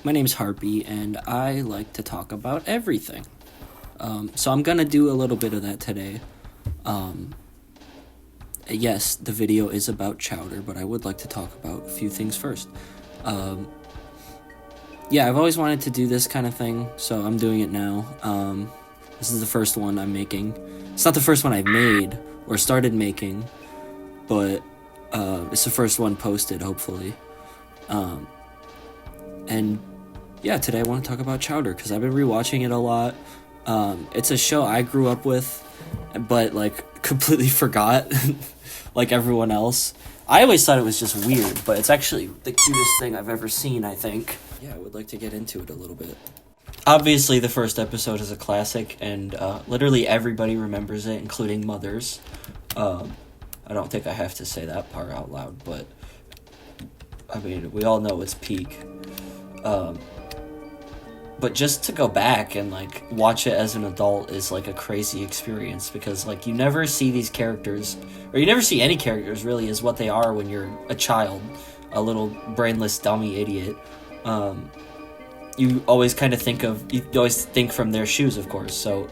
my name's Harpy, and I like to talk about everything. So I'm gonna do a little bit of that today. Yes, the video is about chowder, but I would like to talk about a few things first. I've always wanted to do this kind of thing, so I'm doing it now. This is the first one I'm making. It's not the first one I've made or started making, but it's the first one posted, hopefully. Today I want to talk about chowder because I've been rewatching it a lot. It's a show I grew up with, but completely forgot, like everyone else. I always thought it was just weird, but it's actually the cutest thing I've ever seen, I think. Yeah, I would like to get into it a little bit. Obviously, the first episode is a classic, and literally everybody remembers it, including mothers. I don't think I have to say that part out loud, but I mean, we all know it's peak. But just to go back and watch it as an adult is a crazy experience, because you never see these characters, or you never see any characters really as what they are when you're a child, a little brainless dummy idiot. You always think from their shoes, of course. So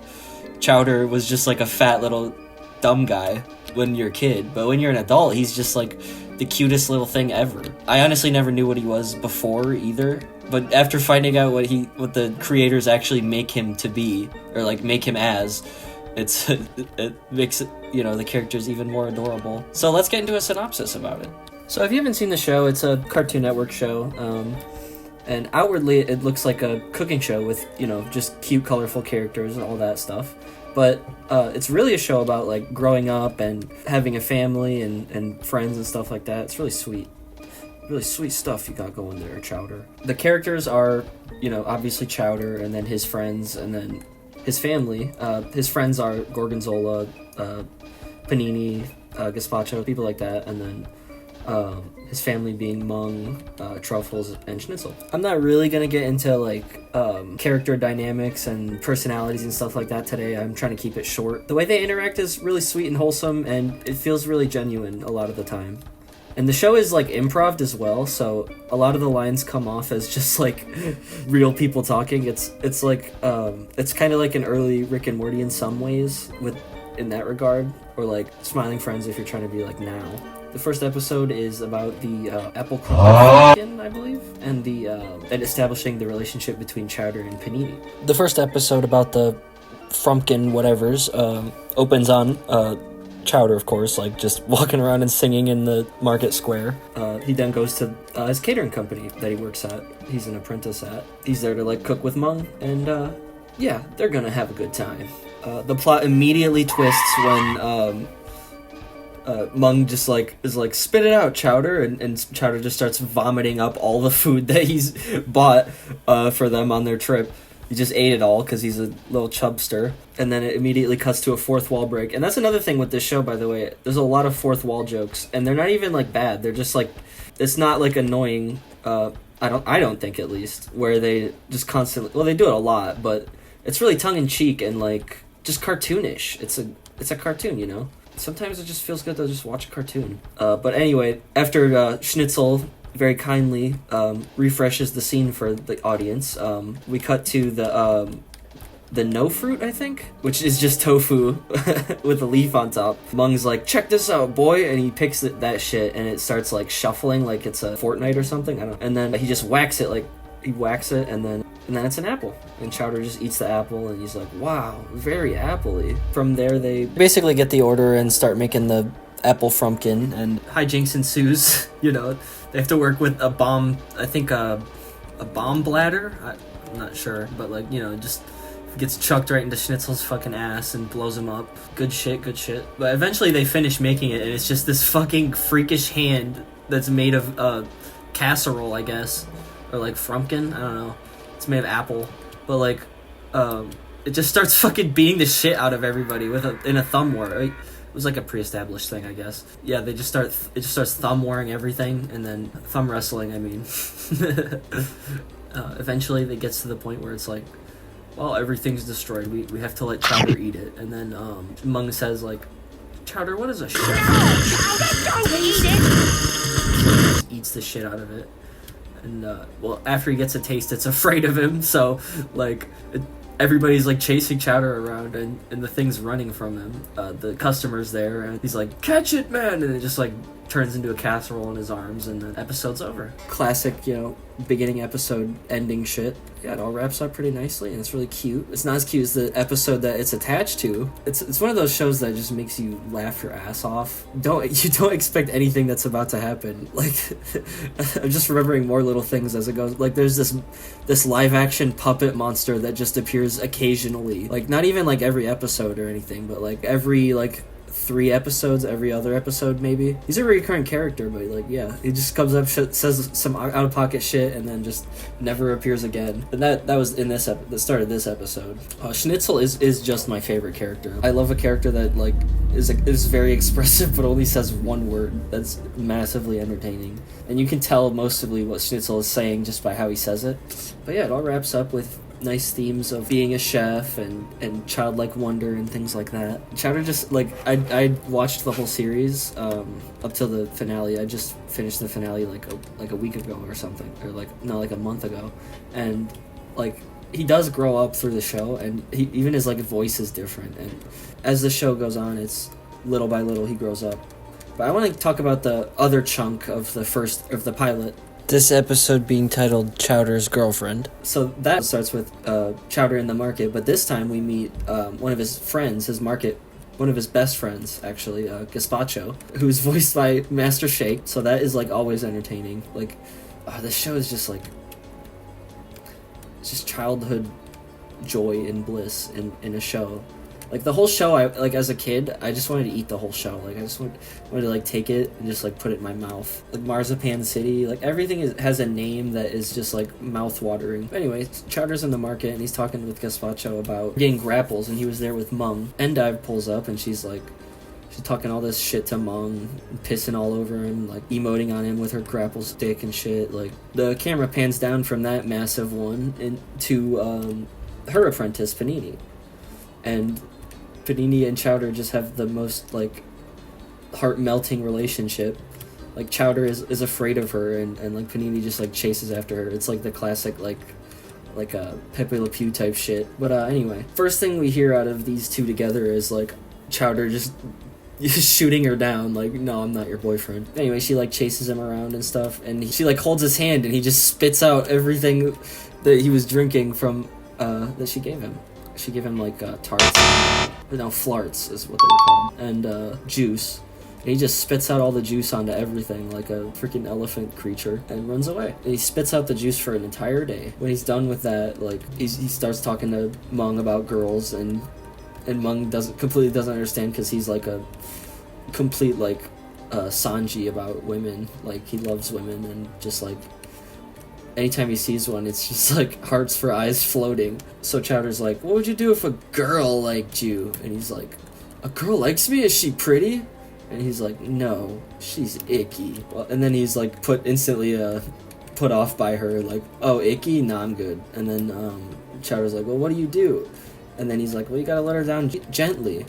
Chowder was just a fat little dumb guy when you're a kid, but when you're an adult, he's just the cutest little thing ever. I honestly never knew what he was before either, but after finding out what the creators actually make him to be, or make him as, it makes the characters even more adorable. So let's get into a synopsis about it. So if you haven't seen the show, it's a Cartoon Network show, and outwardly it looks like a cooking show with just cute, colorful characters and all that stuff. But it's really a show about growing up and having a family and friends and stuff like that. It's really sweet. Really sweet stuff you got going there, Chowder. The characters are, obviously Chowder, and then his friends, and then his family. His friends are Gorgonzola, Panini, Gazpacho, people like that, and then his family being Mung, Truffles, and Schnitzel. I'm not really gonna get into character dynamics and personalities and stuff like that today. I'm trying to keep it short. The way they interact is really sweet and wholesome, and it feels really genuine a lot of the time. And the show is improv as well, so a lot of the lines come off as just real people talking. It's kind of like an early Rick and Morty in some ways in that regard, or Smiling Friends if you're trying to be now. The first episode is about the apple frumpkin, I believe, and and establishing the relationship between Chowder and Panini. The first episode about the frumpkin whatevers opens on Chowder, of course, just walking around and singing in the market square. He then goes to his catering company that he works at. He's an apprentice at. He's there to cook with Mung, and they're gonna have a good time. The plot immediately twists when Mung just is spit it out, Chowder, and Chowder just starts vomiting up all the food that he's bought for them on their trip. He just ate it all because he's a little chubster. And then it immediately cuts to a fourth wall break. And that's another thing with this show, by the way. There's a lot of fourth wall jokes, and they're not even bad. They're just it's not annoying. I don't think, at least, where they just constantly, well, they do it a lot, but it's really tongue in cheek and just cartoonish. It's a cartoon, Sometimes it just feels good to just watch a cartoon. But anyway, after Schnitzel very kindly refreshes the scene for the audience, we cut to the no fruit, I think, which is just tofu with a leaf on top. Mung's check this out, boy, and he picks that shit, and it starts shuffling like it's a Fortnite or something. I don't know. And then he just whacks it, he whacks it, and then it's an apple. And Chowder just eats the apple, and he's wow, very appley. From there, they basically get the order and start making the apple frumpkin, and hijinks ensues. They have to work with a bomb, I think a bomb bladder? I'm not sure, but just gets chucked right into Schnitzel's fucking ass and blows him up. Good shit. But eventually they finish making it, and it's just this fucking freakish hand that's made of casserole, I guess, or frumpkin, I don't know. It's made of apple, but it just starts fucking beating the shit out of everybody in a thumb war. It was a pre-established thing, I guess. Yeah, it just starts thumb warring everything, and then thumb wrestling, I mean. Eventually it gets to the point where it's well, everything's destroyed. We have to let Chowder eat it. And then Mung says Chowder, what is a chef? No, Chowder, don't eat it! Eats the shit out of it. And well, after he gets a taste, it's afraid of him. So like everybody's like chasing Chowder around, and the thing's running from him. The customer's there, and he's like, "Catch it, man!" And it just like turns into a casserole in his arms, and the episode's over. Classic, beginning episode ending shit. Yeah, it all wraps up pretty nicely, and it's really cute. It's not as cute as the episode that it's attached to. It's one of those shows that just makes you laugh your ass off. You don't expect anything that's about to happen. Like, I'm just remembering more little things as it goes. Like, there's this live action puppet monster that just appears occasionally. Like, not even like every episode or anything, but like every 3 episodes, every other episode maybe. He's a recurring character, but like, yeah, he just comes up, says some out of pocket shit, and then just never appears again. And that was in this that started this episode. Schnitzel is just my favorite character. I love a character that like is very expressive but only says one word. That's massively entertaining, and you can tell mostly what Schnitzel is saying just by how he says it. But yeah, it all wraps up with nice themes of being a chef and childlike wonder and things like that. Chowder just, like, I watched the whole series up till the finale. I just finished the finale like a week ago or something, or like a month ago, and like he does grow up through the show, and even his like voice is different, and as the show goes on, it's little by little he grows up. But I want to talk about the other chunk of the pilot. This episode being titled Chowder's Girlfriend. So that starts with Chowder in the market, but this time we meet one of his friends, one of his best friends, actually, Gazpacho, who's voiced by Master Shake, so that is, like, always entertaining. Like, this show is just, like, it's just childhood joy and bliss in a show. Like, the whole show, as a kid, I just wanted to eat the whole show. Like, I just wanted to, like, take it and just, like, put it in my mouth. Like, Marzipan City, like, everything has a name that is just, like, mouth-watering. Anyway, Chowder's in the market, and he's talking with Gazpacho about getting grapples, and he was there with Mung. Endive pulls up, and she's talking all this shit to Mung, pissing all over him, like, emoting on him with her grapple stick and shit. Like, the camera pans down from that massive one into her apprentice, Panini. And Panini and Chowder just have the most, like, heart-melting relationship. Like, Chowder is afraid of her, and like, Panini just, like, chases after her. It's, like, the classic, like a Pepe Le Pew type shit. But, anyway. First thing we hear out of these two together is, like, Chowder just shooting her down, like, no, I'm not your boyfriend. Anyway, she, like, chases him around and stuff, and she, like, holds his hand, and he just spits out everything that he was drinking from, that she gave him. She gave him, like, tarts. No, flarts is what they were called. And, juice. And he just spits out all the juice onto everything like a freaking elephant creature and runs away. And he spits out the juice for an entire day. When he's done with that, like, he starts talking to Mung about girls, and Mung completely doesn't understand because he's, like, a complete, like, Sanji about women. Like, he loves women, and just, like, anytime he sees one, it's just, like, hearts for eyes floating. So Chowder's like, what would you do if a girl liked you? And he's like, a girl likes me? Is she pretty? And he's like, no, she's icky. Well, and then he's, like, instantly put off by her, like, oh, icky? Nah, I'm good. And then Chowder's like, well, what do you do? And then he's like, well, you gotta let her down gently.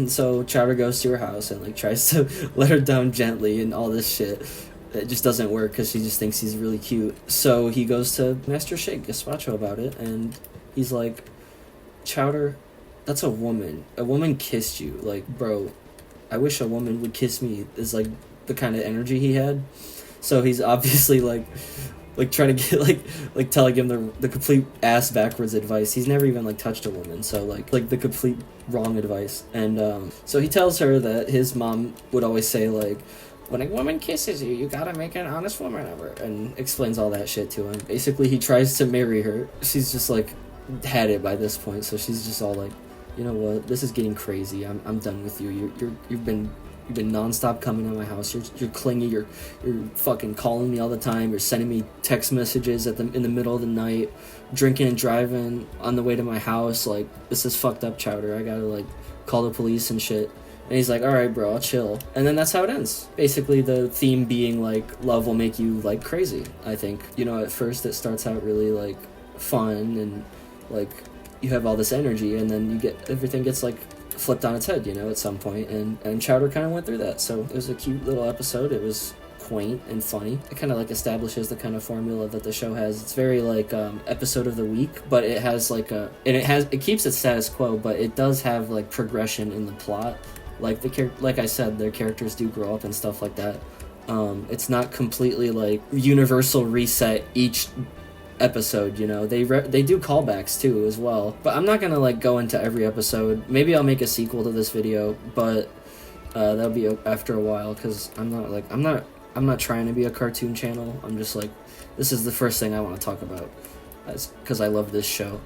So Chowder goes to her house and, like, tries to let her down gently and all this shit. It just doesn't work because she just thinks he's really cute. So he goes to Master Shake Gazpacho about it, and he's like, Chowder, that's a woman. A woman kissed you. Like, bro, I wish a woman would kiss me, is, like, the kind of energy he had. So he's obviously, like trying to get, like telling him the complete ass backwards advice. He's never even, like, touched a woman, so, like the complete wrong advice. And, so he tells her that his mom would always say, like, when a woman kisses you, you gotta make an honest woman of her, and explains all that shit to him. Basically, he tries to marry her. She's just, like, had it by this point, so she's just all like, you know what, this is getting crazy. I'm done with you. You've been nonstop coming to my house. You're clingy. You're fucking calling me all the time. You're sending me text messages in the middle of the night, drinking and driving on the way to my house. Like, this is fucked up, Chowder. I gotta, like, call the police and shit. And he's like, alright, bro, I'll chill. And then that's how it ends. Basically, the theme being, like, love will make you, like, crazy, I think. You know, at first it starts out really, like, fun, and, like, you have all this energy, and then everything gets, like, flipped on its head, you know, at some point. And Chowder kind of went through that. So it was a cute little episode. It was quaint and funny. It kind of like establishes the kind of formula that the show has. It's very like episode of the week, but it has like it keeps its status quo, but it does have like progression in the plot. Like like I said, their characters do grow up and stuff like that. It's not completely like universal reset each episode, you know. They do callbacks too as well, but I'm not gonna like go into every episode. Maybe I'll make a sequel to this video, but that'll be after a while, because I'm not trying to be a cartoon channel. I'm just like, this is the first thing I want to talk about, because I love this show.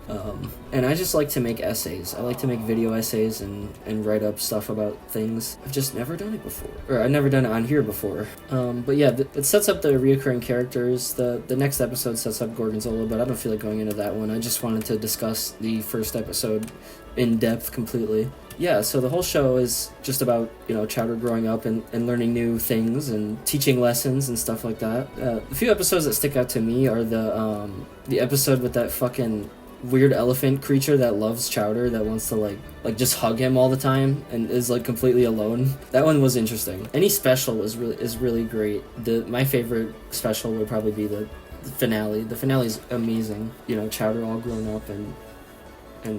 And I just like to make essays. I like to make video essays and write up stuff about things. I've just never done it before, or I've never done it on here before. But yeah, it sets up the reoccurring characters. The next episode sets up Gorgonzola, but I don't feel like going into that one. I just wanted to discuss the first episode in depth completely. Yeah, so the whole show is just about, you know, Chowder growing up and learning new things and teaching lessons and stuff like that. A few episodes that stick out to me are the episode with that fucking weird elephant creature that loves Chowder, that wants to like just hug him all the time and is like completely alone. That one was interesting. Any special is really great. My favorite special would probably be the finale. The finale is amazing. You know, Chowder all grown up and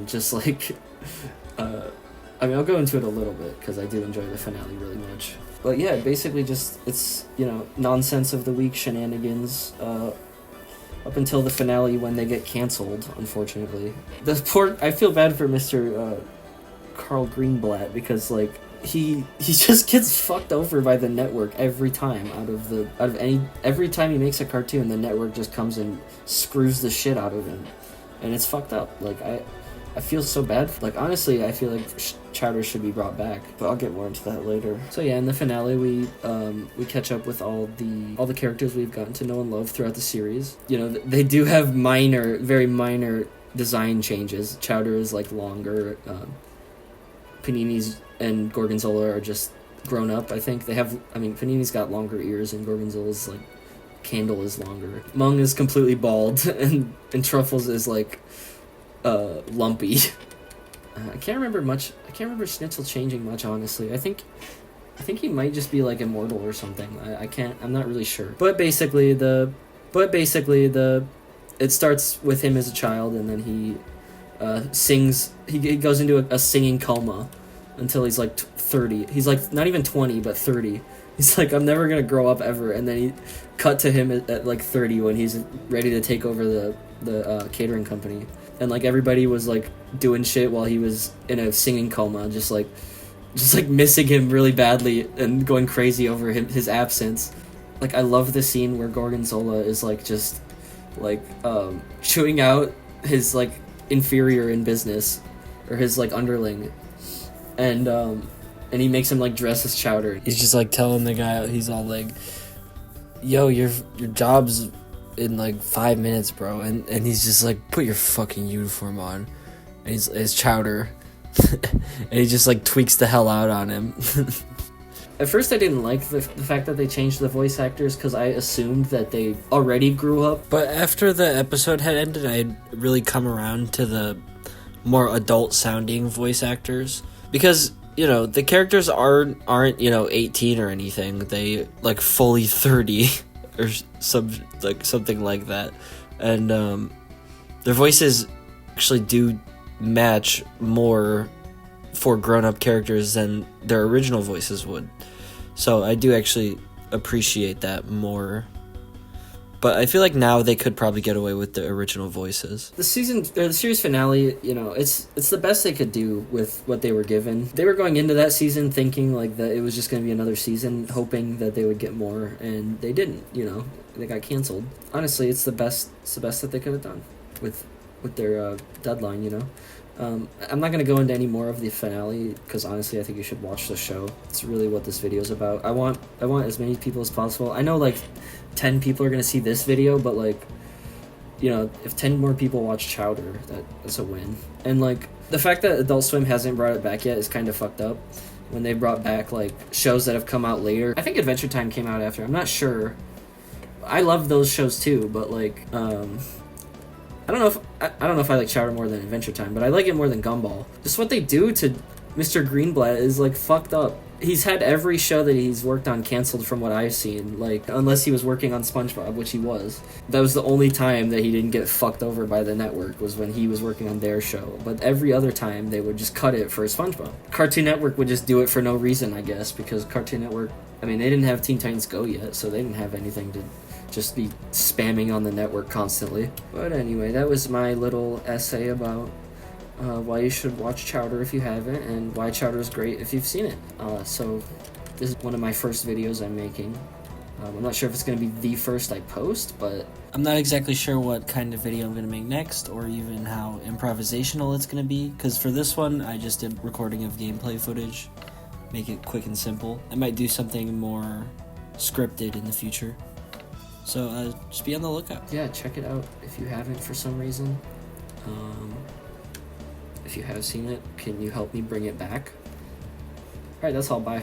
just like I mean, I'll go into it a little bit, because I do enjoy the finale really much. But yeah, basically just, it's, you know, nonsense of the week shenanigans, up until the finale when they get canceled, unfortunately. I feel bad for Mr. Carl Greenblatt, because, like, he just gets fucked over by the network every time. Every time he makes a cartoon, the network just comes and screws the shit out of him. And it's fucked up. Like, I feel so bad. Like, honestly, I feel like Chowder should be brought back, but I'll get more into that later. So yeah, in the finale, we catch up with all the characters we've gotten to know and love throughout the series. You know, they do have very minor design changes. Chowder is like longer. Panini's and Gorgonzola are just grown up. I think Panini's got longer ears, and Gorgonzola's like candle is longer. Mung is completely bald, and Truffles is like lumpy. I can't remember Schnitzel changing much, honestly. I think he might just be like immortal or something. I'm not really sure. But basically it starts with him as a child, and then he sings. He goes into a singing coma until he's like 30. He's like not even 20, but 30. He's like, I'm never gonna grow up ever. And then he cut to him at like 30 when he's ready to take over the catering company. And like everybody was like doing shit while he was in a singing coma, just like missing him really badly and going crazy over his absence. Like, I love the scene where Gorgonzola is like just like chewing out his like inferior in business, or his like underling, and he makes him like dress as Chowder. He's just like telling the guy, he's all like, yo, your job's in like 5 minutes, bro, and he's just like, put your fucking uniform on, and he's Chowder. And he just like tweaks the hell out on him. At first I didn't like the fact that they changed the voice actors, because I assumed that they already grew up, but after the episode had ended, I'd really come around to the more adult sounding voice actors, because, you know, the characters aren't you know, 18 or anything. They like fully 30 or something like that, and their voices actually do match more for grown-up characters than their original voices would. So I do actually appreciate that more. But I feel like now they could probably get away with the original voices. The series finale, you know, it's the best they could do with what they were given. They were going into that season thinking like that it was just going to be another season, hoping that they would get more, and they didn't. You know, they got canceled. Honestly, it's the best that they could have done with their deadline. You know. I'm not going to go into any more of the finale, because honestly I think you should watch the show. It's really what this video is about. I want as many people as possible. I know like 10 people are going to see this video, but like, you know, if 10 more people watch Chowder, that's a win. And like, the fact that Adult Swim hasn't brought it back yet is kind of fucked up. When they brought back like shows that have come out later. I think Adventure Time came out after, I'm not sure. I love those shows too, but like I don't know if I like Chowder more than Adventure Time, but I like it more than Gumball. Just what they do to Mr. Greenblatt is like fucked up. He's had every show that he's worked on canceled from what I've seen. Like, unless he was working on SpongeBob, which he was. That was the only time that he didn't get fucked over by the network, was when he was working on their show. But every other time, they would just cut it for SpongeBob. Cartoon Network would just do it for no reason, I guess, because Cartoon Network, I mean, they didn't have Teen Titans Go yet, so they didn't have anything to just be spamming on the network constantly. But anyway, that was my little essay about why you should watch Chowder if you haven't, and why Chowder is great if you've seen it. So this is one of my first videos I'm making. I'm not sure if it's going to be the first I post, but I'm not exactly sure what kind of video I'm going to make next, or even how improvisational it's going to be, because for this one I just did recording of gameplay footage, make it quick and simple. I might do something more scripted in the future, so just be on the lookout. Yeah, check it out if you haven't for some reason. If you have seen it, can you help me bring it back? Alright, that's all. Bye.